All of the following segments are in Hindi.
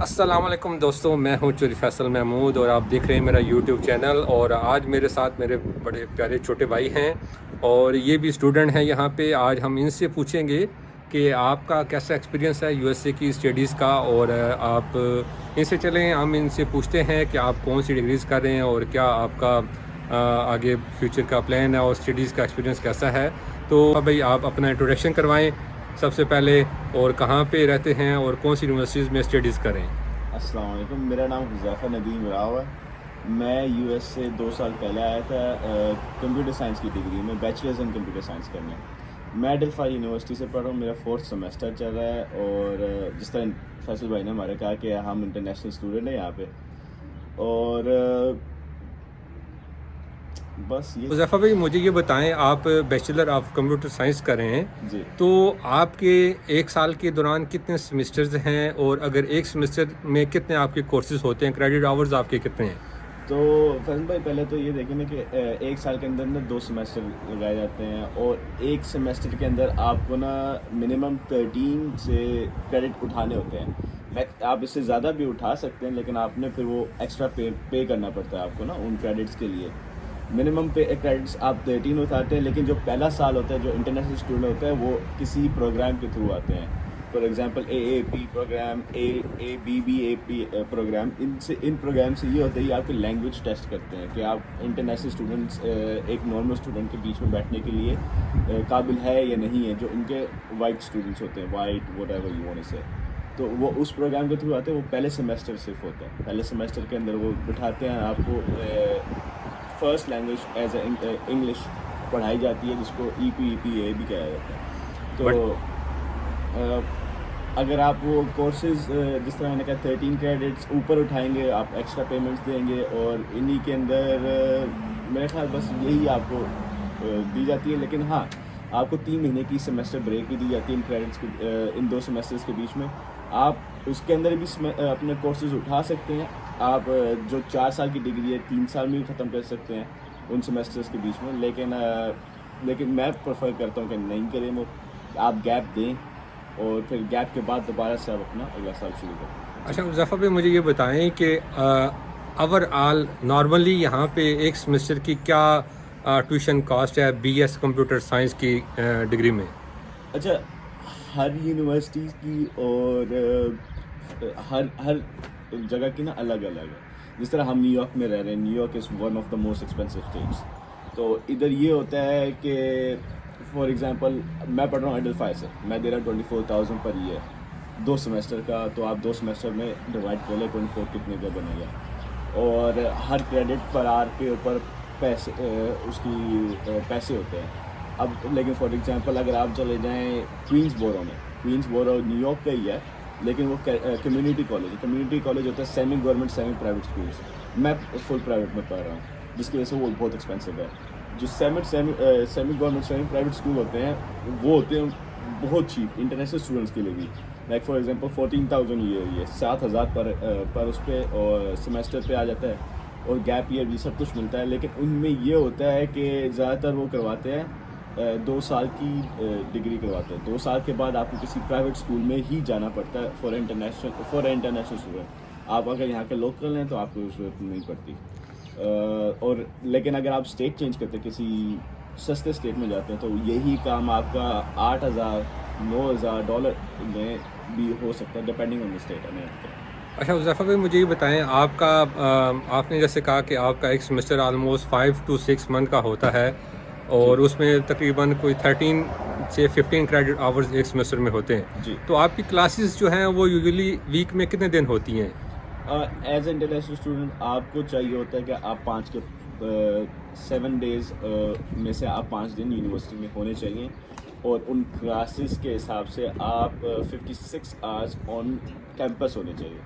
अस्सलाम वालेकुम दोस्तों, मैं हूं चोरी फैसल महमूद और आप देख रहे हैं मेरा यूट्यूब चैनल। और आज मेरे साथ मेरे बड़े प्यारे छोटे भाई हैं और ये भी स्टूडेंट हैं यहाँ पे। आज हम इनसे पूछेंगे कि आपका कैसा एक्सपीरियंस है यूएसए की स्टडीज़ का। और आप इनसे चलें, हम इनसे पूछते हैं कि आप कौन सी डिग्रीज़ कर रहे हैं और क्या आपका आगे फ्यूचर का प्लान है और स्टडीज़ का एक्सपीरियंस कैसा है। तो भाई आप अपना इंट्रोडक्शन करवाएं सबसे पहले, और कहाँ पे रहते हैं और कौन सी यूनिवर्सिटीज़ में स्टडीज़ करें। अस्सलाम वालेकुम। मेरा नाम हुज़ैफ़ा नदीम राव है। मैं यूएस से 2 साल पहले आया था कंप्यूटर साइंस की डिग्री में, बैचलर्स इन कंप्यूटर साइंस करने। मैं एडल्फाई यूनिवर्सिटी से पढ़ रहा हूँ, मेरा 4th सेमेस्टर चल रहा है। और जिस तरह फैसल भाई ने हमारे कहा कि हम इंटरनेशनल स्टूडेंट हैं यहाँ पे, और बस ये। हुज़ैफ़ा भाई मुझे ये बताएं, आप बैचलर ऑफ कंप्यूटर साइंस कर रहे हैं, जी। तो आपके एक साल के दौरान कितने सेमेस्टर्स हैं और अगर एक सेमेस्टर में कितने आपके कोर्सेज होते हैं, क्रेडिट आवर्स आपके कितने हैं? तो फैसल भाई पहले तो ये देखें ना कि एक साल के अंदर ना 2 सेमेस्टर लगाए जाते हैं, और एक सेमेस्टर के अंदर आपको ना मिनिमम 13 से क्रेडिट उठाने होते हैं। आप इससे ज़्यादा भी उठा सकते हैं, लेकिन आपने फिर वो एक्स्ट्रा पे करना पड़ता है आपको ना उन क्रेडिट्स के लिए। मिनिमम पे क्रेडिट्स आप 13 उठाते हैं, लेकिन जो पहला साल होता है, जो इंटरनेशनल स्टूडेंट होता है, वो किसी प्रोग्राम के थ्रू आते हैं। For example AAP programme, ABBAP programme. इन प्रोग्राम से ये होता है कि आपके लैंग्वेज टेस्ट करते हैं कि आप इंटरनेशनल स्टूडेंट्स एक नॉर्मल स्टूडेंट के बीच में बैठने के लिए काबिल है या नहीं है, जो इनके वाइट स्टूडेंट्स होते हैं, white whatever you want to say. तो वो उस प्रोग्राम के थ्रू आते हैं। वो पहले सेमेस्टर सिर्फ होता है। पहले सेमेस्टर के अंदर वो बिठाते हैं आपको, फर्स्ट लैंग्वेज एज इंग्लिश पढ़ाई जाती है, जिसको EPA भी कहा जाता है। तो अगर आप वो कोर्सेज जिस तरह मैंने कहा 13 क्रेडिट्स ऊपर उठाएंगे, आप एक्स्ट्रा पेमेंट्स देंगे, और इन्हीं के अंदर मेरे ख्याल बस यही आपको दी जाती है। लेकिन हाँ, आपको 3 महीने की सेमेस्टर ब्रेक भी दी जाती है इन क्रेडिट्स के, इन 2 सेमेस्टर्स के बीच में। आप उसके अंदर भी अपने कोर्सेज उठा सकते हैं। आप जो 4 साल की डिग्री है 3 साल में भी ख़त्म कर सकते हैं उन सेमेस्टर्स के बीच में। लेकिन मैं प्रेफर करता हूँ कि नहीं करें वो, आप गैप दें और फिर गैप के बाद दोबारा से आप अपना अगला साल शुरू करें। अच्छा हुज़ैफ़ा भाई मुझे ये बताएं कि ओवरऑल नॉर्मली यहाँ पे एक सेमेस्टर की क्या ट्यूशन कॉस्ट है BS कंप्यूटर साइंस की डिग्री में? अच्छा, हर यूनिवर्सिटी की और हर जगह की ना अलग अलग है। जिस तरह हम न्यूयॉर्क में रह रहे हैं, New York is one of the most expensive states. तो इधर ये होता है कि फॉर एग्जांपल मैं पढ़ रहा हूँ एडल्फाई से, मैं दे रहा हूँ 24,000 पर ईयर 2 सेमेस्टर का। तो आप 2 सेमेस्टर में डिवाइड कर लें, 24 कितने का बनेगा। और हर क्रेडिट पर आर के ऊपर पैसे पैसे होते हैं। अब लेकिन फॉर एग्जांपल अगर आप चले जाएं क्वींसबोरो में, क्वींसबोरो न्यूयॉर्क का ही है, लेकिन वो कम्युनिटी कॉलेज है। कम्युनिटी कॉलेज होता है semi government semi private schools. मैं फुल प्राइवेट में पढ़ रहा हूँ, जिसकी वजह से वो बहुत एक्सपेंसिव है। जो semi government semi private school होते हैं, वो होते हैं बहुत चीप इंटरनेशनल स्टूडेंट्स के लिए भी। लाइक फॉर एग्जांपल 14,000 ये 7,000 पर उस पर और सेमेस्टर पे आ जाता है, और गैप ईयर भी सब कुछ मिलता है। लेकिन उनमें ये होता है कि ज़्यादातर वो करवाते हैं 2 साल की डिग्री करवाते हैं। 2 साल के बाद आपको किसी प्राइवेट स्कूल में ही जाना पड़ता है फॉर इंटरनेशनल स्टूडेंट। आप अगर यहाँ के लोकल हैं तो आपको ज़रूरत नहीं पड़ती। और लेकिन अगर आप स्टेट चेंज करते हैं, किसी सस्ते स्टेट में जाते हैं, तो यही काम आपका $8,000-9,000 में भी हो सकता है, depending on the state America. अच्छा हुज़ैफ़ा भाई मुझे ये बताएं, आपका आपने जैसे कहा कि आपका एक सेमेस्टर ऑलमोस्ट 5 to 6 मंथ का होता है और उसमें तकरीबन कोई 13 से 15 क्रेडिट आवर्स एक सेमेस्टर में होते हैं जी। तो आपकी क्लासेस जो हैं वो यूजुअली वीक में कितने दिन होती हैं? एज इंटरनेशनल स्टूडेंट आपको चाहिए होता है कि आप 7 डेज़ में से आप 5 दिन यूनिवर्सिटी में होने चाहिए, और उन क्लासेस के हिसाब से आप 56 आवर्स ऑन कैंपस होने चाहिए।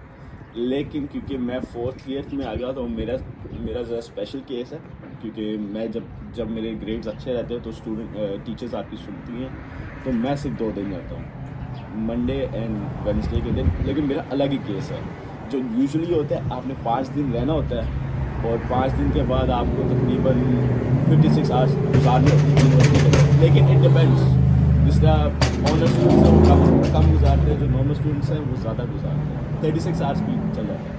लेकिन क्योंकि मैं 4th ईयर में आ गया, तो मेरा ज़रा स्पेशल केस है, क्योंकि मैं जब मेरे ग्रेड्स अच्छे रहते हैं तो टीचर्स आपकी सुनती हैं। तो मैं सिर्फ 2 दिन रहता हूँ, मंडे एंड वेडनेसडे के दिन। लेकिन मेरा अलग ही केस है। जो यूजुअली होता है, आपने 5 दिन रहना होता है, और 5 दिन के बाद आपको तकरीबन 56 आवर्स गुजारने होते हैं यूनिवर्सिटी के अंदर। लेकिन इट डिपेंड्स, जिस तरह ऑनर स्टूडेंट्स हैं वो कम गुजारते हैं, जो नॉर्मल स्टूडेंट्स हैं वो ज़्यादा गुजारते हैं। 36 आवर्स भी चल जाता है।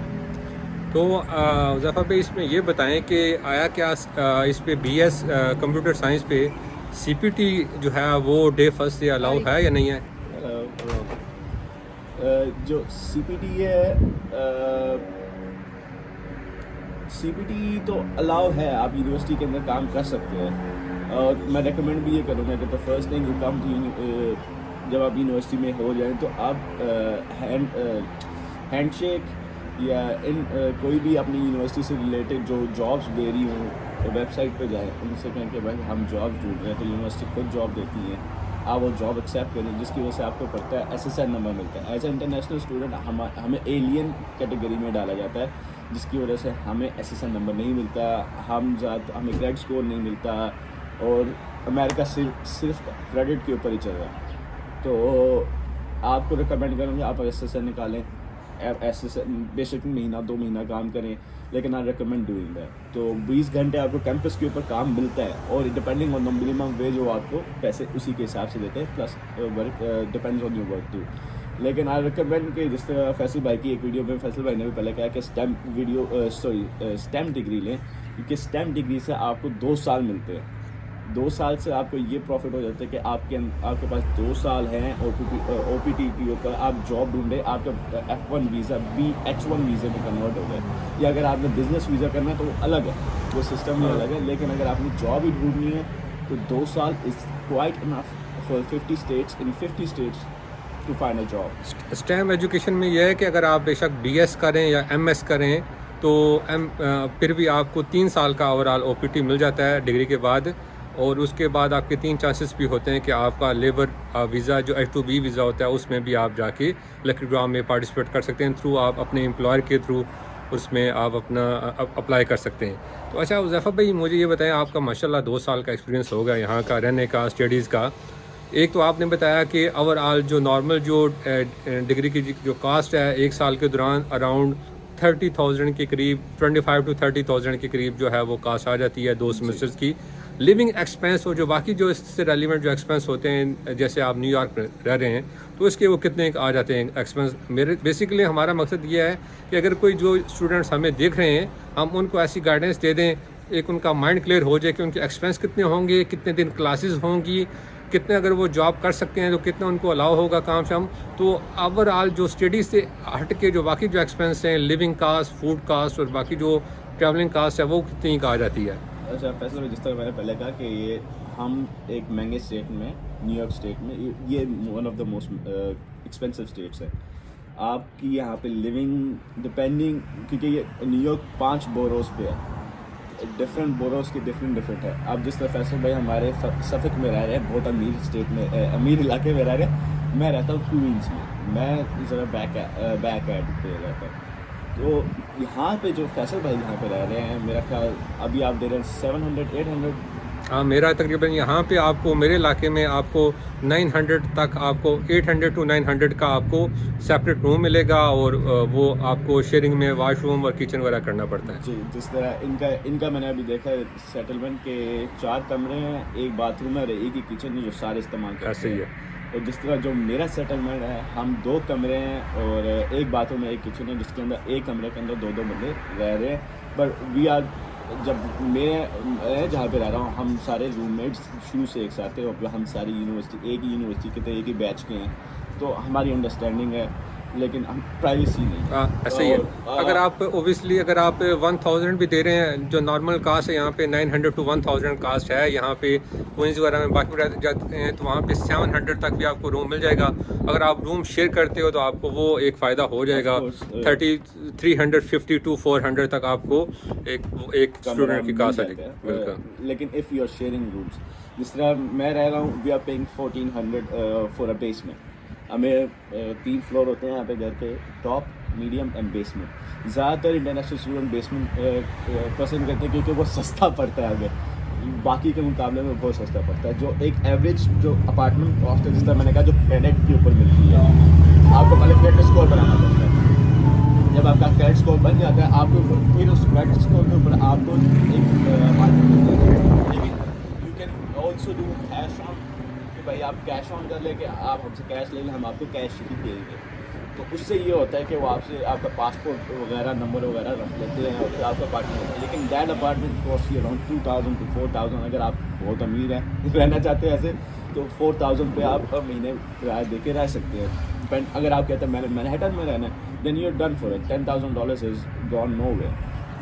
तो ज़फ़र भाई इसमें ये बताएं कि आया क्या इस पे BS कंप्यूटर साइंस पे CPT जो है वो डे फर्स्ट से अलाउ है या नहीं है? जो CPT है, CPT तो अलाउ है, आप यूनिवर्सिटी के अंदर काम कर सकते हैं। और मैं रेकमेंड भी ये करूँगा कि तो first thing you come to, जब आप यूनिवर्सिटी में हो जाएं तो आप हैंडशेक या कोई भी अपनी यूनिवर्सिटी से रिलेटेड जो जॉब्स दे रही हूँ वेबसाइट पे जाएं, उनसे कहें कि भाई हम जॉब ढूंढ रहे हैं, तो यूनिवर्सिटी खुद जॉब देती है, आप वो जॉब एक्सेप्ट करें, जिसकी वजह से आपको पड़ता है SSN नंबर मिलता है। एज ए इंटरनेशनल स्टूडेंट हमें एलियन कैटेगरी में डाला जाता है, जिसकी वजह से हमें SSN नंबर नहीं मिलता, हमें क्रेडिट स्कोर नहीं मिलता, और अमेरिका सिर्फ क्रेडिट के ऊपर ही चल रहा है। तो आपको रिकमेंड करूँगी आप SSN निकालें, SSN बेशक महीना 2 महीना काम करें, लेकिन आई रिकमेंड डूइंग दैट। तो 20 घंटे आपको कैंपस के ऊपर काम मिलता है, और depending on the minimum wage वो आपको पैसे उसी के हिसाब से देते हैं, plus work depends on your work too. लेकिन आई रिकमेंड कि जिस तरह फैसल भाई की एक वीडियो में फैसल भाई ने भी पहले कहा कि स्टेम डिग्री लें, क्योंकि स्टेम डिग्री से आपको 2 साल मिलते हैं। 2 साल से आपको ये प्रॉफिट हो जाता है कि आपके पास 2 साल हैं OPT के ऊपर, आप जॉब ढूंढे, आपका F1 वीज़ा H1 वीज़े में कन्वर्ट हो गए, या अगर आपने बिजनेस वीज़ा करना है तो वो अलग है, वो सिस्टम ही अलग है। लेकिन अगर आपने जॉब ही ढूंढनी है तो 2 साल is quite enough for 50 states to find a job. STEM education में यह है कि अगर आप बेशक BS करें या MS करें तो फिर भी आपको 3 साल का ओवरऑल OPT मिल जाता है डिग्री के बाद, और उसके बाद आपके 3 चांसेस भी होते हैं कि आपका लेबर वीज़ा जो H2B वीज़ा होता है उसमें भी आप जाके लकी ड्रॉ में पार्टिसिपेट कर सकते हैं, थ्रू आप अपने एम्प्लॉयर के थ्रू उसमें आप अपना अप्लाई कर सकते हैं। तो अच्छा ज़फ़र भाई मुझे ये बताएं, आपका माशाल्लाह 2 साल का एक्सपीरियंस होगा यहाँ का रहने का, स्टडीज़ का। एक तो आपने बताया कि ओवरऑल जो नॉर्मल जो डिग्री की जो कास्ट है 1 साल के दौरान अराउंड 30,000 के करीब, 25 to 30,000 के करीब जो है वो कास्ट आ जाती है 2 सेमेस्टर्स की। लिविंग एक्सपेंस और जो बाकी जो इससे रेलिवेंट जो एक्सपेंस होते हैं, जैसे आप न्यूयॉर्क में रह रहे हैं तो इसके वो कितने आ जाते हैं एक्सपेंस? मेरे बेसिकली हमारा मकसद ये है कि अगर कोई जो स्टूडेंट्स हमें देख रहे हैं हम उनको ऐसी गाइडेंस दे दें, एक उनका माइंड क्लियर हो जाए कि उनके एक्सपेंस कितने होंगे, कितने दिन क्लासेस होंगी, कितने अगर वो जॉब कर सकते हैं तो कितना उनको अलाउ होगा काम शाम। तो ओवरऑल जो स्टडी से हट के जो बाकी जो एक्सपेंस हैं, लिविंग कास्ट, फूड कास्ट और बाकी जो ट्रैवलिंग कास्ट है वो कितनी का आ जाती है? अच्छा फैसला में जिस तरह मैंने पहले कहा कि ये हम एक महंगे स्टेट में, न्यूयॉर्क स्टेट में, ये one of the most expensive states है। आपकी यहाँ पे लिविंग डिपेंडिंग, क्योंकि ये न्यूयॉर्क 5 बोरोस पे है, डिफरेंट बोरोस की डिफरेंट है। अब जिस तरह फैसल भाई हमारे सफिक में रह रहे हैं, बहुत अमीर स्टेट में, अमीर इलाके में रह रहे हैं, मैं रहता हूँ क्वींस में, मैं ज़रा बैक एड पे रहता हूँ। तो यहाँ पे जो फैसल भाई यहाँ पे रह रहे हैं, मेरा ख्याल अभी आप दे रहे हैं 700-800। हाँ, मेरा तकरीबन यहाँ पे आपको मेरे इलाके में आपको 900 तक, आपको 800 to 900 का आपको सेपरेट रूम मिलेगा, और वो आपको शेयरिंग में वॉशरूम और किचन वगैरह करना पड़ता है। जी, जिस तरह इनका मैंने अभी देखा है सेटलमेंट के 4 कमरे हैं, 1 बाथरूम है और 1 ही किचन है जो सारे इस्तेमाल करते हैं। ऐसे ही है। और जिस तरह जो मेरा सेटलमेंट है, हम 2 कमरे हैं और 1 बाथरूम है, 1 किचन है, जिसके अंदर 1 कमरे के अंदर 2-2 बंदे रह रहे हैं। बट वी आर, जब मैं जहाँ पे रह रहा हूँ, हम सारे रूममेट्स शुरू से एक साथ हैं, और हम सारी यूनिवर्सिटी एक ही यूनिवर्सिटी के थे, एक ही बैच के हैं, तो हमारी अंडरस्टैंडिंग है, लेकिन हम प्राइवेसी नहीं। ऐसे ही है। अगर आप ओबियसली अगर आप 1000 भी दे रहे हैं, जो नॉर्मल कास्ट है यहाँ पे 900 to 1000 कास्ट है यहाँ पे क्वींस वगैरह में, बाकी रह जाते हैं तो वहाँ पे 700 तक भी आपको रूम मिल जाएगा। अगर आप रूम शेयर करते हो तो आपको वो एक फ़ायदा हो जाएगा, 350 to 400 तक आपको एक स्टूडेंट की कास्ट आ जाएगी। बिल्कुल। लेकिन if you are sharing rooms, जिस तरह मैं रह रहा हूँ, we are paying 1400 for a basement. हमें 3 फ्लोर होते हैं यहाँ पे घर के, टॉप, मीडियम एंड बेसमेंट। ज़्यादातर इंटरनेशनल स्टूडेंट बेसमेंट पसंद करते हैं, क्योंकि वो सस्ता पड़ता है, हमें बाकी के मुकाबले में बहुत सस्ता पड़ता है। जो एक एवरेज जो अपार्टमेंट कॉस्ट है, जिस तरह मैंने कहा, जो क्रेडिट के ऊपर मिलती है, आपको पहले क्रेडिट स्कोर बनाना पड़ता है। जब आपका क्रेडिट स्कोर बन जाता है, आपको फिर उस क्रेडिट स्कोर के ऊपर आपको एक अपार्टमेंट मिलती है। लेकिन you can also do cash on, भाई आप कैश ऑन कर लेके आप हमसे कैश ले लें, हम आपको कैश ही देंगे। तो उससे ये होता है कि वो आपसे आपका पासपोर्ट वगैरह नंबर वगैरह रख लेते हैं और फिर आपका अपार्टमेंट होता है। लेकिन that apartment cost you around 2000 to 4000। अगर आप बहुत अमीर हैं रहना चाहते हैं ऐसे, तो 4000 पे आप महीने किराया दे के रह सकते हैं। But अगर आप कहते हैं मैंने मैनहट्टन में रहना है, then you are done for it. $10,000 is gone no way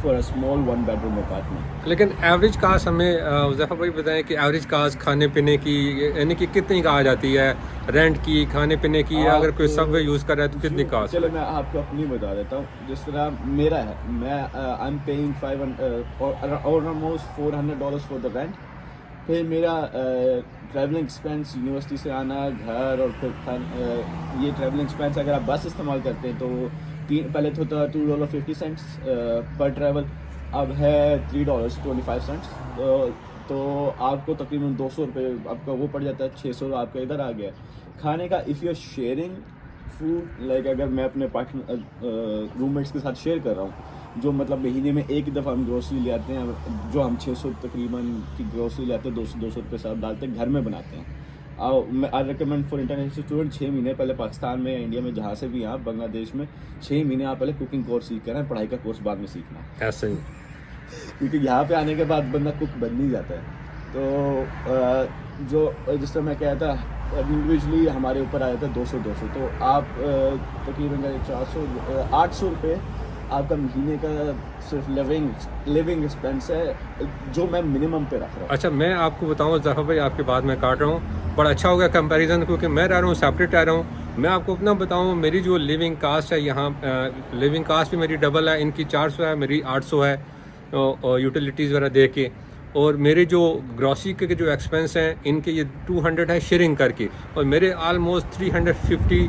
for a small 1 bedroom apartment. लेकिन एवरेज कास्ट हमें ज़फ़र भाई बताएं कि एवरेज कास्ट खाने पीने की यानी कि कितनी का आ जाती है, रेंट की, खाने पीने की, या अगर कोई सबवे यूज़ कर रहा है तो कितनी कास्ट? चलो मैं आपको अपनी बता देता हूँ। जिस तरह मेरा है, मैं I am paying 500 almost $400 for the rent. फिर मेरा ट्रैवलिंग एक्सपेंस, यूनिवर्सिटी से आना, घर, और फिर ये ट्रैवलिंग एक्सपेंस अगर आप बस इस्तेमाल करते हैं तो पहले तो था $2.50 पर ट्रैवल, अब है $3.25। तो आपको तकरीबन 200 रुपये आपका वो पड़ जाता है, 600 आपका इधर आ गया खाने का। If you are sharing food, like अगर मैं अपने रूममेट्स के साथ शेयर कर रहा हूँ, जो मतलब महीने में एक दफ़ा हम ग्रोसरी ले आते हैं, जो हम 600 तकरीबन की ग्रोसरी ले आते हैं, 200 रुपये सब डालते हैं, घर में बनाते हैं। I recommend for international student 6 महीने पहले पाकिस्तान में या इंडिया में जहाँ से भी आप, बांग्लादेश में 6 महीने आप पहले कुकिंग कोर्स सीख कर आए, पढ़ाई का कोर्स बाद में सीखना है। ऐसे ही क्योंकि यहाँ पे आने के बाद बंदा कुक बन नहीं जाता है। तो जो जिस तरह मैं कहता इंडिविजुअली हमारे ऊपर आया था 200 तो आप तकरीबन 800 रुपये आपका महीने का सिर्फ लिविंग एक्सपेंस है, जो मैं मिनिमम पे रख रहा हूँ। अच्छा, मैं आपको बताऊँ ज़फ़र भाई, आपके बाद में काट रहा हूँ, बड़ा अच्छा हो गया कंपैरिजन, क्योंकि मैं रह रहा हूँ सेपरेट रह रहा हूँ। मैं आपको अपना बताऊँ, मेरी जो लिविंग कास्ट है यहाँ, लिविंग कास्ट भी मेरी डबल है, इनकी 400 है, मेरी 800 है, और यूटिलिटीज़ वगैरह दे के। और मेरे जो ग्रॉसरी के जो एक्सपेंस हैं इनके ये 200 है शेयरिंग करके, और मेरे आलमोस्ट 350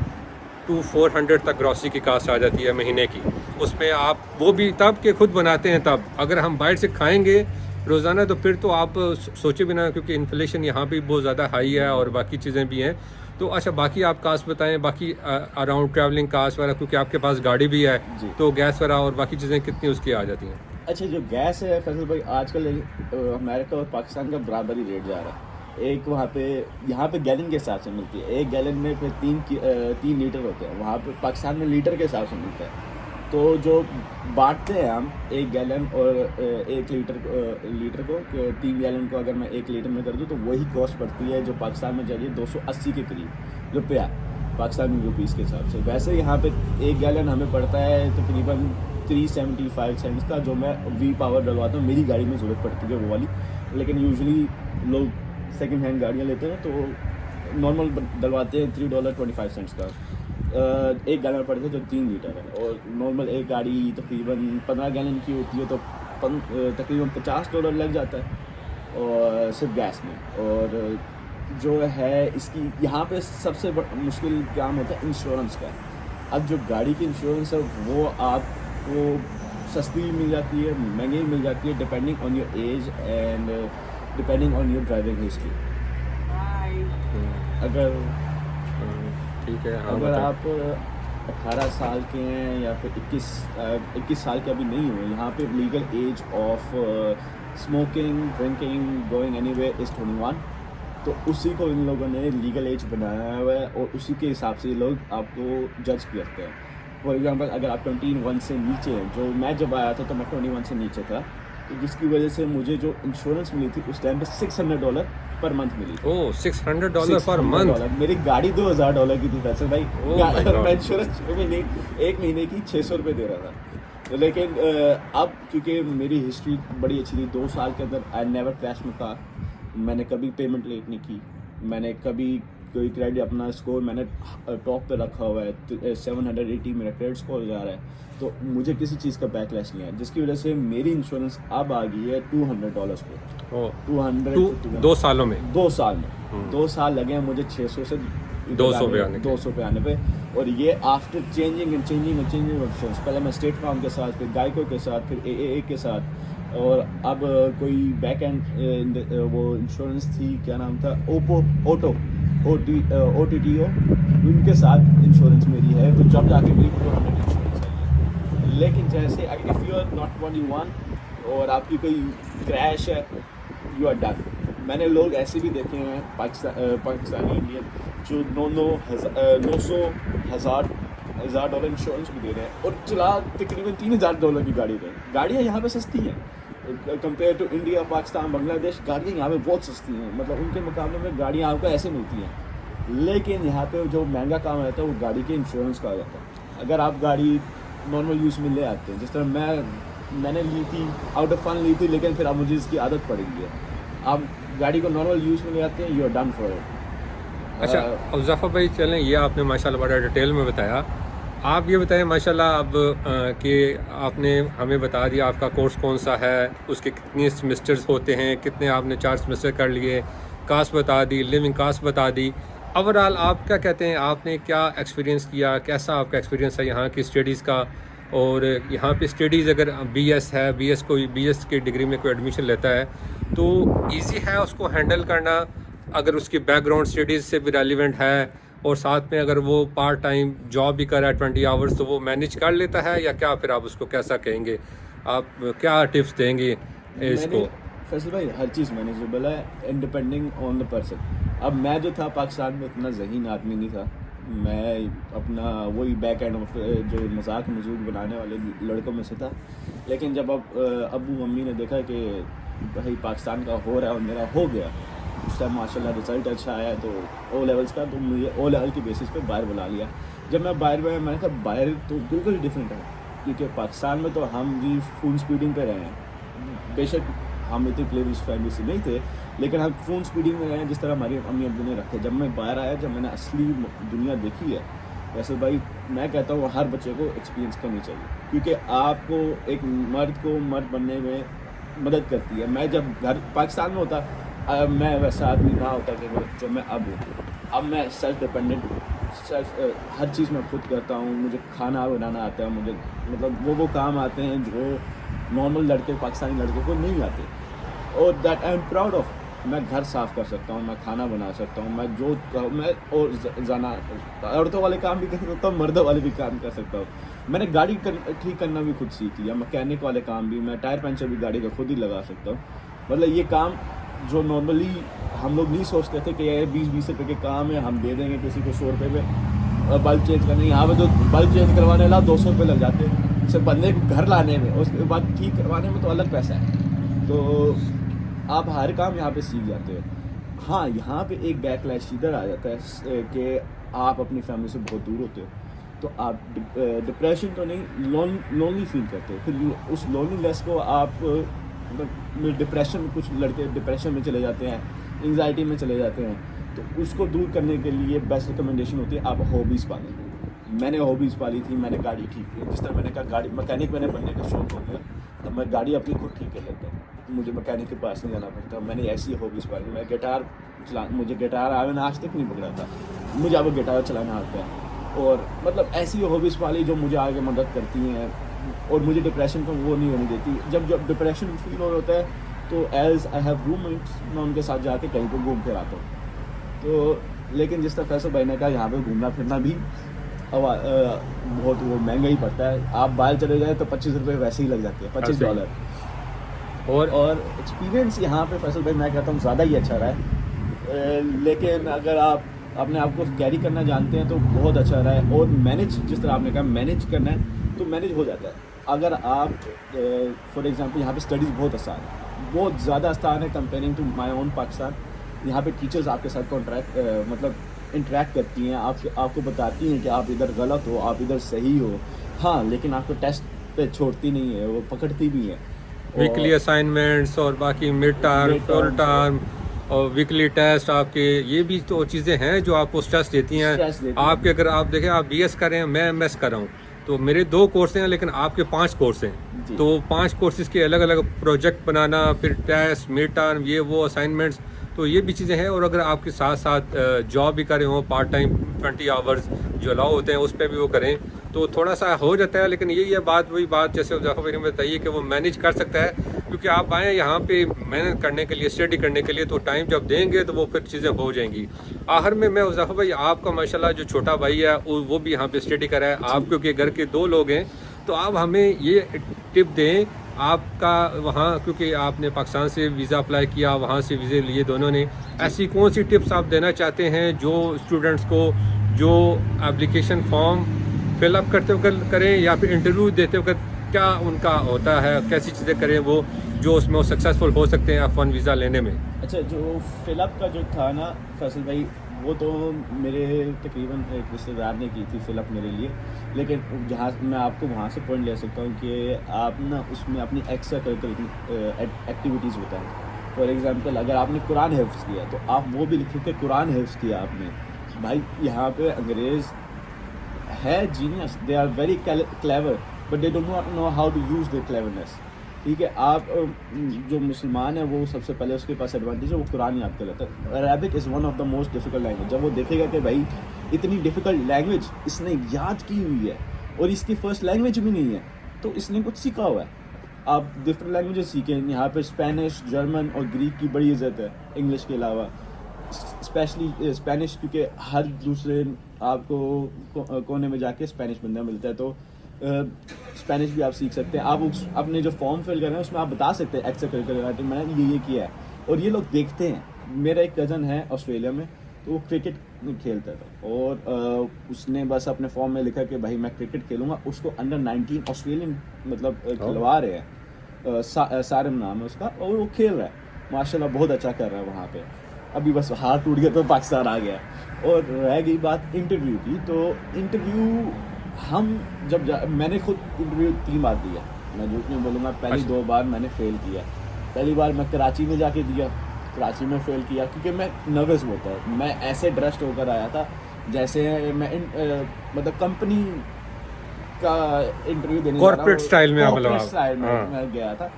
to 400 तक ग्रॉसरी की कास्ट आ जाती है महीने की। उसमें आप वो भी तब के खुद बनाते हैं तब, अगर हम बाहर से खाएंगे रोज़ाना तो फिर तो आप सोचे भी ना, क्योंकि इन्फ्लेशन यहाँ भी बहुत ज़्यादा हाई है और बाकी चीज़ें भी हैं। तो अच्छा, बाकी आप कास्ट बताएं, बाकी अराउंड ट्रैवलिंग कास्ट वगैरह, क्योंकि आपके पास गाड़ी भी है, तो गैस वगैरह और बाकी चीज़ें कितनी उसकी आ जाती हैं? अच्छा, जो गैस है फैसल भाई, आजकल अमेरिका और पाकिस्तान का बराबर ही रेट जा रहा है। एक वहाँ पे, यहाँ पे गैलन के हिसाब से मिलती है, एक गैलन में फिर 3 लीटर होते हैं, वहाँ पे पाकिस्तान में लीटर के हिसाब से मिलता है। तो जो बांटते हैं हम 1 गैलन और 1 लीटर को, 3 गैलन को अगर मैं 1 लीटर में कर दूँ तो वही कॉस्ट पड़ती है जो पाकिस्तान में जाइए 280 के करीब रुपया पाकिस्तानी रुपीज़ के हिसाब से। वैसे यहाँ पे 1 गैलन हमें पड़ता है तकरीबन 375 सेंट्स का, जो मैं वी पावर डलवाता हूँ, मेरी गाड़ी में ज़रूरत पड़ती है वो वाली। लेकिन यूजुअली लोग सेकंड हैंड गाड़ियाँ लेते हैं तो नॉर्मल डलवाते हैं $3.25 का। 1 गैलन पड़ता है जो 3 लीटर है, और नॉर्मल एक गाड़ी तकरीबन 15 गैलन की होती है तो तकरीबन $50 लग जाता है, और सिर्फ गैस में। और जो है इसकी यहाँ पे सबसे मुश्किल काम होता है इंश्योरेंस का। अब जो गाड़ी की इंश्योरेंस है वो आपको सस्ती भी मिल जाती है, महंगी भी मिल जाती है, depending on your age and depending on your driving history. अगर ठीक है, हाँ, अगर आप 18 साल के हैं या फिर 21 साल के अभी नहीं हुए, यहाँ पे legal age of smoking, drinking, going anywhere is 21। तो उसी को इन लोगों ने लीगल एज बनाया हुआ है, और उसी के हिसाब से ये लोग आपको जज करते हैं। फॉर एग्जांपल, अगर आप 21 से नीचे हैं, जो मैं जब आया था तो मैं 21 से नीचे था, तो जिसकी वजह से मुझे जो इंश्योरेंस मिली थी उस टाइम पे $600 पर मंथ मिली थी। ओह, $600 पर मंथ? मेरी गाड़ी $2000 की थी फैसल भाई। Oh मैं इंश्योरेंस एक महीने की 600 रुपये दे रहा था। लेकिन अब क्योंकि मेरी हिस्ट्री बड़ी अच्छी थी, 2 साल के अंदर I never crash my car, मैंने कभी पेमेंट लेट नहीं की, मैंने कभी कोई क्रेडिट, अपना स्कोर मैंने टॉप पे रखा हुआ है, 780 मेरा क्रेडिट स्कोर जा रहा है, तो मुझे किसी चीज़ का बैकलैश नहीं है, जिसकी वजह से मेरी इंश्योरेंस अब आ गई है $200 पे। 2 सालों में? 2 साल में 2 साल लगे हैं मुझे 600 से 200 पे आने पे। और ये आफ्टर चेंजिंग ऑप्शंस, पहले मैं स्टेट फार्म के साथ, फिर गाइको के साथ, फिर AAA के साथ, और अब कोई बैक एंड वो इंश्योरेंस थी, क्या नाम था, OTTO, उनके साथ इंश्योरेंस मेरी है, तो जब जाके मेरी 200 इंश्योरेंस है। लेकिन जैसे इफ़ यू आर नॉट 21 और आपकी कोई क्रैश है, यू आर डन। मैंने लोग ऐसे भी देखे हैं पाकिस्तानी इंडियन जो 900,000 $1000 इंश्योरेंस भी दे रहे हैं और चला तकरीबन $3000 की गाड़ी रहे हैं। गाड़ियाँ यहाँ पे सस्ती हैं compare to India, Pakistan, Bangladesh. गाड़ियाँ यहाँ पे बहुत सस्ती हैं, मतलब उनके मुकाबले में गाड़ियाँ आपको ऐसे मिलती हैं। लेकिन यहाँ पे जो महंगा काम रहता है वो गाड़ी के इंश्योरेंस का आ जाता है। अगर आप गाड़ी नॉर्मल यूज़ में ले आते हैं, जिस तरह मैंने ली थी, आउट ऑफ फन ली थी, लेकिन फिर अब मुझे इसकी आदत पड़ गई है। आप गाड़ी को नॉर्मल यूज़ में ले आते हैं, you are done for it. अच्छा उज़ैफ़ा भाई, चलें, ये आपने माशाल्लाह बड़ा डिटेल में बताया। आप ये बताएं माशाल्लाह अब कि आपने हमें बता दिया आपका कोर्स कौन सा है, उसके कितने सेमेस्टर्स होते हैं, कितने आपने 4 सेमेस्टर कर लिए, कास्ट बता दी, लिविंग कास्ट बता दी। ओवरऑल आप क्या कहते हैं, आपने क्या एक्सपीरियंस किया, कैसा आपका एक्सपीरियंस है यहाँ की स्टडीज़ का? और यहाँ पे स्टडीज़ अगर बीएस है, बीएस की डिग्री में कोई एडमिशन लेता है तो इजी है उसको हैंडल करना, अगर उसकी बैकग्राउंड स्टडीज़ से भी रेलिवेंट है और साथ में अगर वो पार्ट टाइम जॉब भी कर रहा है 20 आवर्स, तो वो मैनेज कर लेता है या क्या? फिर आप उसको कैसा कहेंगे, आप क्या टिप्स देंगे इसको? फैसल भाई, हर चीज़ मैनेजेबल है, इंडिपेंडिंग ऑन द पर्सन। अब मैं जो था पाकिस्तान में इतना ज़हीन आदमी नहीं था, मैं अपना वही बैक एंड जो मजाक मजूक बनाने वाले लड़कों में से था। लेकिन जब अब अब्बू मम्मी ने देखा कि भाई पाकिस्तान का हो रहा है और मेरा हो गया, उस टाइम माशाल्लाह रिज़ल्ट अच्छा आया तो ओ लेवल्स का, तो मुझे ओ लेवल की बेसिस पे बाहर बुला लिया। जब मैं बाहर में, मैंने कहा बाहर तो बिल्कुल डिफरेंट है, क्योंकि पाकिस्तान में तो हम जी फुल स्पीडिंग पे रहे हैं। बेशक हम इतनी प्लेविश फैमिली से नहीं थे, लेकिन हम फुल स्पीडिंग में रहे हैं जिस तरह हमारी अम्मी अब्बू ने रखे। जब मैं बाहर आया, जब मैंने असली दुनिया देखी है, वैसे भाई मैं कहता हूँ हर बच्चे को एक्सपीरियंस करनी चाहिए, क्योंकि आपको एक मर्द को मर्द बनने में मदद करती है। मैं जब घर पाकिस्तान में होता, मैं वैसा आदमी ना होता कि जो मैं अब हूँ। अब मैं सेल्फ डिपेंडेंट, हर चीज़ मैं खुद करता हूँ। मुझे खाना बनाना आता है, मुझे मतलब वो काम आते हैं जो नॉर्मल लड़के, पाकिस्तानी लड़के को नहीं आते, और that I am proud of. मैं घर साफ़ कर सकता हूँ, मैं खाना बना सकता हूँ, मैं जो मैं और जाना औरतों वाले काम भी कर सकता हूँ, मर्दों वाले भी काम कर सकता हूँ। मैंने गाड़ी ठीक करना भी खुद सीख लिया, मैकेनिक वाले काम भी, मैं टायर पंचर भी गाड़ी का खुद ही लगा सकता हूँ। मतलब ये काम जो नॉर्मली हम लोग नहीं सोचते थे कि ये 20-20 रुपये के काम है, हम दे देंगे किसी को 100 रुपये पे बल्ब चेंज करने। यहाँ पे तो बल्ब चेंज करवाने ला 200 रुपये लग जाते हैं, सिर्फ बंदे को घर लाने में, उसके बाद ठीक करवाने में तो अलग पैसा है। तो आप हर काम यहाँ पे सीख जाते हो। हाँ, यहाँ पे एक बैकलैश इधर आ जाता है कि आप अपनी फैमिली से बहुत दूर होते हो, तो आप डिप्रेशन तो नहीं, लोनली फील करते हो। फिर उस लोनलीनेस को आप डिप्रेशन में, कुछ लड़के डिप्रेशन में चले जाते हैं, एंग्जाइटी में चले जाते हैं। तो उसको दूर करने के लिए बेस्ट रिकमेंडेशन होती है आप हॉबीज़ पालें। मैंने हॉबीज़ पाली थी, मैंने गाड़ी ठीक की। जिस तरह मैंने कहा गाड़ी मैकेनिक मैंने बनने का शौक हो गया, तो मैं गाड़ी अपनी खुद ठीक कर लेता हूँ, मुझे मैकेनिक के पास नहीं जाना पड़ता। मैंने ऐसी हॉबीज़ पाली। मैं मुझे गिटार आवे आज तक नहीं पकड़ा था, मुझे अब गिटार चलाना आता है। और मतलब ऐसी हॉबीज़ पाली जो मुझे आगे मदद करती हैं और मुझे डिप्रेशन को वो नहीं होने देती। जब डिप्रेशन फील हो होता है तो एज आई हैव रूममेट्स, मैं उनके साथ जाके कहीं पर घूम फिर आता हूँ। तो लेकिन जिस तरह फैसल भाई ने कहा, यहाँ पे घूमना फिरना भी बहुत वो महंगा ही पड़ता है। आप बाहर चले जाए तो 25 रुपये वैसे ही लग जाते हैं, $25। और एक्सपीरियंस यहाँ पे फैसल भाई मैं कहता हूँ ज़्यादा ही अच्छा रहा है। लेकिन अगर आप अपने आप को कैरी करना जानते हैं तो बहुत अच्छा रहा है। और मैनेज, जिस तरह आपने कहा मैनेज करना है तो मैनेज हो जाता है। अगर आप फॉर एग्जांपल यहाँ पे स्टडीज़ बहुत आसान है, बहुत ज़्यादा आसान है comparing to my own Pakistan. यहाँ पे टीचर्स आपके साथ मतलब इंटरेक्ट करती हैं, आपको बताती हैं कि आप इधर गलत हो, आप इधर सही हो। हाँ, लेकिन आपको टेस्ट पे छोड़ती नहीं है, वो पकड़ती भी है। वीकली असाइनमेंट्स और बाकी मिड टर्म, फुल टर्म और वीकली टेस्ट, आपके ये भी तो चीज़ें हैं जो आपको स्ट्रेस देती हैं। आपके अगर आप देखें, आप BS कर रहे हैं, मैं MS कर रहा हूँ, तो मेरे 2 कोर्स हैं लेकिन आपके 5 कोर्स हैं। तो 5 कोर्सेज़ के अलग अलग प्रोजेक्ट बनाना, फिर टेस्ट, मिड टर्म, ये वो असाइनमेंट्स, तो ये भी चीज़ें हैं। और अगर आपके साथ साथ जॉब भी कर रहे हो, पार्ट टाइम 20 आवर्स जो अलाउ होते हैं उस पर भी वो करें, तो थोड़ा सा हो जाता है। लेकिन यही है बात, वही बात जैसे उज़ैफ़ा भाई ने बताइए कि वो मैनेज कर सकता है, क्योंकि आप आए यहाँ पे मेहनत करने के लिए, स्टडी करने के लिए, तो टाइम जब देंगे तो वो फिर चीज़ें हो जाएंगी। आखिर में मैं उज़ैफ़ा भाई, आपका माशाल्लाह जो छोटा भाई है वो भी यहाँ पे स्टडी कर रहा है, आप क्योंकि घर के 2 लोग हैं, तो आप हमें ये टिप दें आपका वहाँ, क्योंकि आपने पाकिस्तान से वीज़ा अप्लाई किया, वहाँ से वीज़े लिए दोनों ने, ऐसी कौन सी टिप्स आप देना चाहते हैं जो स्टूडेंट्स को, जो एप्लीकेशन फॉर्म फिलअप करते वक्त करें या फिर इंटरव्यू देते वक्त क्या उनका होता है, कैसी चीज़ें करें वो जो उसमें वो सक्सेसफुल हो सकते हैं F1 वीज़ा लेने में? अच्छा, जो फिलअप का जो था ना फैसल भाई, वो तो मेरे तकरीबन एक रिश्तेदार ने की थी फिलअप मेरे लिए, लेकिन जहाँ मैं आपको वहाँ से पॉइंट ले सकता हूँ कि आप ना उसमें अपनी एक्स्ट्रा करिकुलर एक्टिविटीज़ बताएं। फॉर एग्जांपल, अगर आपने कुरान हिफ्ज़ किया तो आप वो भी लिखें कि कुरान हिफ्ज़ किया आपने। भाई यहाँ पे अंग्रेज़ है genius, they are very clever, but they do not know how to use their cleverness. ठीक है, आप जो मुसलमान है वो सबसे पहले उसके पास एडवांटेज है, वो कुरान याद कर लेता है। Arabic is one of the most difficult language. जब वो देखेगा कि भाई इतनी डिफ़िकल्ट लैंग्वेज इसने याद की हुई है और इसकी फ़र्स्ट लैंग्वेज भी नहीं है, तो इसने कुछ सीखा हुआ है। आप डिफरेंट लैंग्वेजेस सीखें, यहाँ पे स्पेनिश, जर्मन और ग्रीक की बड़ी इज़्ज़त है इंग्लिश के अलावा, स्पेशली स्पेनिश, क्योंकि हर दूसरे आपको कोने में जाके स्पेनिश बंदा मिलता है, तो स्पेनिश भी आप सीख सकते हैं। आप उस अपने जो फॉर्म फिल कर रहे हैं उसमें आप बता सकते हैं एक्स्ट्रा करिकुलर मैंने ये किया है, और ये लोग देखते हैं। मेरा एक कज़न है ऑस्ट्रेलिया में, तो वो क्रिकेट खेलता था और उसने बस अपने फॉर्म में लिखा कि भाई मैं क्रिकेट खेलूँगा। उसको अंडर 19 ऑस्ट्रेलियन मतलब खिलवा रहे हैं, सारम नाम है उसका, और वो खेल रहा है माशाल्लाह, बहुत अच्छा कर रहा है वहाँ पे। अभी बस हाथ टूट गया तो पाकिस्तान आ गया। और रह गई बात इंटरव्यू की, तो इंटरव्यू हम मैंने खुद इंटरव्यू 3 बार दिया, मैं झूठ नहीं बोलूँगा। पहली 2 बार मैंने फ़ेल किया। पहली बार मैं कराची में जाके दिया, कराची में फ़ेल किया क्योंकि मैं नर्वस होता है। मैं ऐसे ड्रेस्ड होकर आया था जैसे मैं मतलब कंपनी का इंटरव्यू देने कॉर्पोरेट स्टाइल में, कॉर्पोरेट स्टाइल में मैं गया था,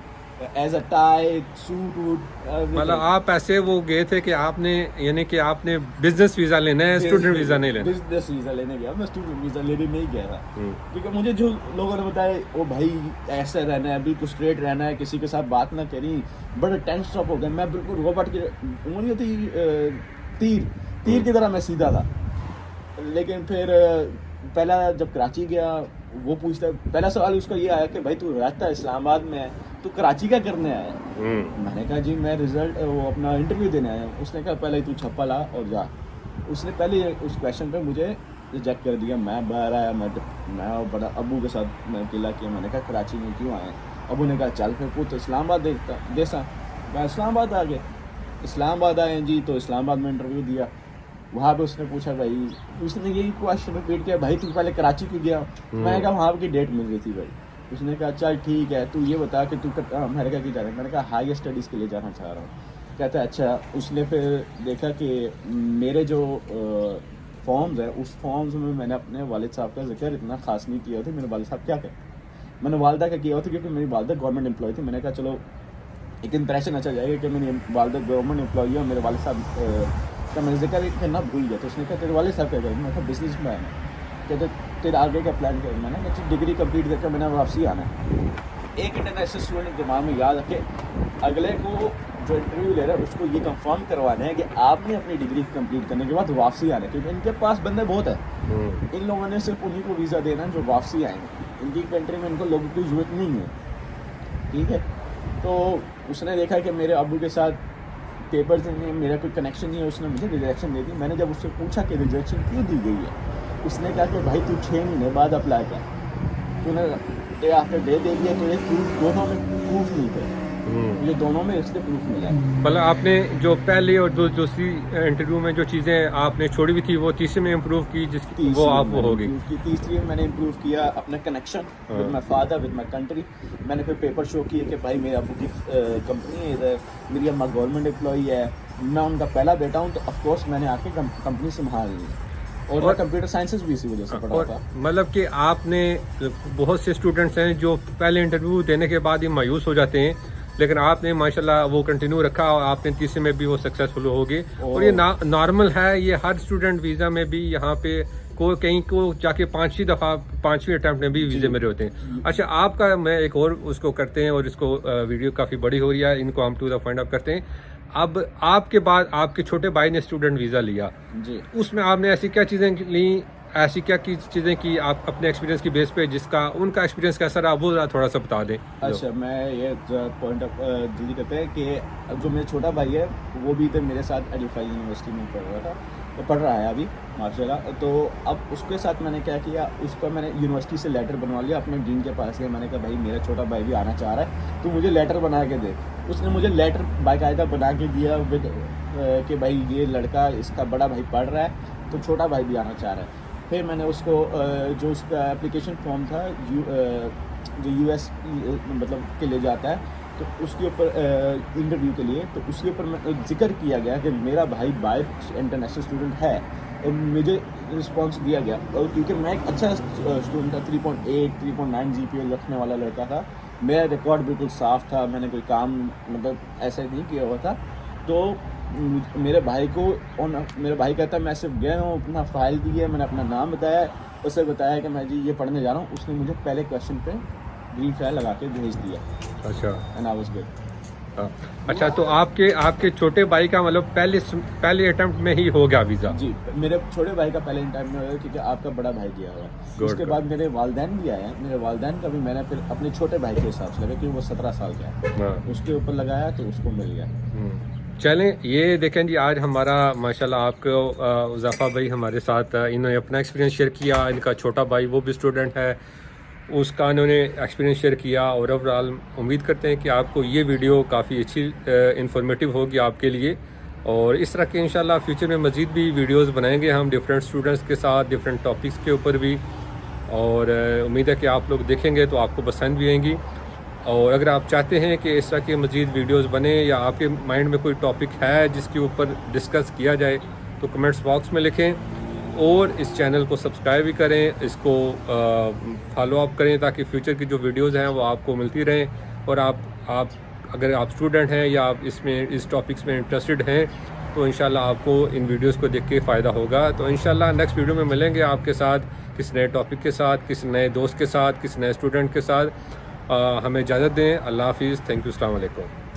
एज अ टाई सूट वूट। मतलब आप ऐसे वो गए थे कि आपने यानी कि आपने बिजनेस वीज़ा लेना है, स्टूडेंट वीज़ा नहीं लेना? बिजनेस वीज़ा लेने गया, मैं स्टूडेंट वीज़ा लेने नहीं गया था। क्योंकि मुझे जो लोगों ने बताया ओ भाई ऐसा रहना है, बिल्कुल स्ट्रेट रहना है, किसी के साथ बात ना करी, बड़े टेंस अप हो गए। मैं बिल्कुल रोबोट की वो नहीं होती तीर की तरह मैं सीधा था। लेकिन फिर पहला जब कराची गया, वो पूछता, पहला सवाल उसका ये आया कि भाई तू रहता है इस्लामाबाद में है, तू कराची क्या करने आया है? मैंने कहा जी मैं रिजल्ट वो अपना इंटरव्यू देने आया हूँ। उसने कहा पहले तू छप्पा ला और जा। उसने पहले उस क्वेश्चन पे मुझे रिजेक्ट कर दिया। मैं बाहर आया, मैं बड़ा अबू के साथ मैं अकेला किया। मैंने कहा कराची में क्यों आए? अबू ने कहा चल फिर पुत इस्लामाबाद देखा। मैं इस्लामाबाद आ गया। इस्लामाबाद आए जी, तो इस्लामाबाद में इंटरव्यू दिया। वहाँ पे उसने पूछा भाई, उसने यही क्वेश्चन रिपीट किया, भाई तू पहले कराची क्यों गया? मैंने कहा वहाँ की डेट मिल रही थी भाई। उसने कहा चल ठीक है, तू ये बता कि तू अमेरिका क्यों जा रहा है? मैंने कहा हायर स्टडीज़ के लिए जाना चाह रहा हूँ। कहता है अच्छा। उसने फिर देखा कि मेरे जो फॉर्म्स है, उस फॉर्म्स में मैंने अपने वालिद साहब का जिक्र इतना खास नहीं किया था। मेरे वालिद साहब क्या करते, मैंने वालदा का किया होता क्योंकि मेरी वालदा गवर्नमेंट एम्प्लॉय थी। मैंने कहा चलो एक इंप्रेशन अच्छा जाएगा कि मेरी वालदा गवर्नमेंट एम्प्लॉय है और मेरे वालिद साहब का मैं जिक्र करना भूल गया। तो उसने कहा तेरे वालिद साहब क्या करें? मैं कहा बिजनेस मैन है। कहते तेरे आगे का प्लान कर? मैंने कहा डिग्री कंप्लीट करके मैंने वापसी आना है। एक इंटरनेशनल स्टूडेंट दिमाग में याद रखे, अगले को जो इंटरव्यू ले रहा है उसको ये कंफर्म करवाना है कि आपने अपनी डिग्री कंप्लीट करने के बाद वापसी आना है, क्योंकि इनके पास बंदे बहुत है। इन लोगों ने सिर्फ उन्हीं को वीज़ा देना जो वापसी आएंगे। इनकी कंट्री में इनको लोगों की ज़रूरत नहीं है। ठीक है, तो उसने देखा कि मेरे अबू के साथ पेपर्स में मेरा कोई कनेक्शन नहीं है, उसने मुझे रिजेक्शन दे दी। मैंने जब उससे पूछा कि रिजेक्शन क्यों दी गई है, उसने कहा कि भाई तू 6 महीने बाद अप्लाई कर, तूने आफ्टर डे दे दिया, तो ये प्रूफ दोनों में प्रूफ नहीं थे। ये दोनों में इसलिए प्रूफ मिला। मतलब आपने जो पहले और दूसरी इंटरव्यू में जो चीज़ें आपने छोड़ी हुई थी वो तीसरी में इम्प्रूव की, जिसकी वो आप वो होगी। तीसरी में मैंने इम्प्रूव किया अपना connection with my father, with my country. मैंने फिर पेपर शो किए कि भाई मेरे अबू की कंपनी है इधर, मेरी अम्मा गवर्नमेंट एम्प्लॉई है, मैं उनका पहला बेटा हूँ, तो ऑफकोर्स मैंने आके कंपनी संभाल ली। और मैं कंप्यूटर साइंसेस भी इसी वजह से पढ़ा था। मतलब कि आपने, बहुत से स्टूडेंट्स हैं जो पहले इंटरव्यू देने के बाद ही मायूस हो जाते हैं, लेकिन आपने माशाल्लाह वो कंटिन्यू रखा और आपने तीसरे में भी वो सक्सेसफुल हो गए। और ये नॉर्मल है, ये हर स्टूडेंट वीज़ा में भी यहाँ पे कहीं को जाके 5वीं अटैम्प्ट में भी वीज़े मेरे होते हैं। अच्छा, आपका मैं एक और उसको करते हैं और इसको वीडियो काफ़ी बड़ी हो रही है, इनको हम टू द पॉइंट ऑफ करते हैं। अब आपके बाद आपके छोटे भाई ने स्टूडेंट वीज़ा लिया जी, उसमें आपने ऐसी क्या चीज़ें ली, ऐसी क्या चीज़ें की आप अपने एक्सपीरियंस की बेस पे, जिसका उनका एक्सपीरियंस कैसा रहा वो थोड़ा सा बता दें। अच्छा, मैं ये पॉइंट ऑफ जल्दी करते हैं कि जो मेरा छोटा भाई है वो भी इधर मेरे साथ एडिफाई यूनिवर्सिटी में पढ़ रहा था। पढ़ रहा है अभी माशाल्लाह। तो अब उसके साथ मैंने क्या किया, उसका मैंने यूनिवर्सिटी से लेटर बनवा लिया अपने डीन के पास गया। मैंने कहा भाई मेरा छोटा भाई भी आना चाह रहा है, तो मुझे लेटर बना के दे। उसने मुझे लेटर बाकायदा बना के दिया विद कि भाई ये लड़का, इसका बड़ा भाई पढ़ रहा है तो छोटा भाई भी आना चाह रहा है। फिर मैंने उसको जो उसका एप्लीकेशन फॉर्म था जो US मतलब के ले जाता है, तो उसके ऊपर इंटरव्यू के लिए, तो उसके ऊपर मैं जिक्र किया गया कि मेरा भाई बाहर इंटरनेशनल स्टूडेंट है, और मुझे रिस्पांस दिया गया। और क्योंकि मैं एक अच्छा स्टूडेंट था, 3.8 3.9 GPA रखने वाला लड़का था, मेरा रिकॉर्ड बिल्कुल साफ़ था, मैंने कोई काम मतलब ऐसा नहीं किया हुआ था। तो मेरे भाई को, और मेरे भाई कहता मैं सिर्फ गया हूँ, अपना फ़ाइल दी है, मैंने अपना नाम बताया, उसे बताया कि मैं जी ये पढ़ने जा रहा हूँ। उसने मुझे पहले क्वेश्चन पे ग्रीन फ्लैग लगा के भेज दिया। अच्छा, एंड आई वाज गुड। अच्छा, तो आपके छोटे भाई का मतलब पहले अटेम्प्ट में ही हो गया वीज़ा? जी, मेरे छोटे भाई का पहले टाइम में होगा, क्योंकि आपका बड़ा भाई गया हुआ है। उसके बाद मेरे वालिदैन भी आए हैं। मेरे वालिदैन का भी मैंने फिर अपने छोटे भाई के हिसाब से लगा, क्योंकि वो 17 साल का है, उसके ऊपर लगाया तो उसको मिल गया। चलें, ये देखें जी, आज हमारा माशाल्लाह आपको उज़ाफ़ा भाई हमारे साथ इन्होंने अपना एक्सपीरियंस शेयर किया। इनका छोटा भाई वो भी स्टूडेंट है, उसका इन्होंने एक्सपीरियंस शेयर किया। और ओवरऑल उम्मीद करते हैं कि आपको ये वीडियो काफ़ी अच्छी इंफॉर्मेटिव होगी आपके लिए। और इस तरह के इंशाल्लाह फ्यूचर में मज़ीद भी वीडियोस बनाएंगे हम डिफरेंट स्टूडेंट्स के साथ, डिफरेंट टॉपिक्स के ऊपर भी। और उम्मीद है कि आप लोग देखेंगे तो आपको पसंद भी आएंगी। और अगर आप चाहते हैं कि इस तरह के मज़ीद वीडियोस बने, या आपके माइंड में कोई टॉपिक है जिसके ऊपर डिस्कस किया जाए, तो कमेंट्स बॉक्स में लिखें। और इस चैनल को सब्सक्राइब भी करें, इसको फॉलो अप करें, ताकि फ्यूचर की जो वीडियोस हैं वो आपको मिलती रहें। और आप अगर आप स्टूडेंट हैं या आप इस टॉपिक्स में इंटरेस्टेड हैं, तो इंशाल्लाह आपको इन वीडियोस को देख के फ़ायदा होगा। तो इंशाल्लाह नेक्स्ट वीडियो में मिलेंगे आपके साथ किसी नए टॉपिक के साथ, किसी नए दोस्त के साथ, किसी नए स्टूडेंट के साथ। हमें इजाज़त दें। अल्लाह हाफिज़। Thank you. अस्सलाम वालेकुम।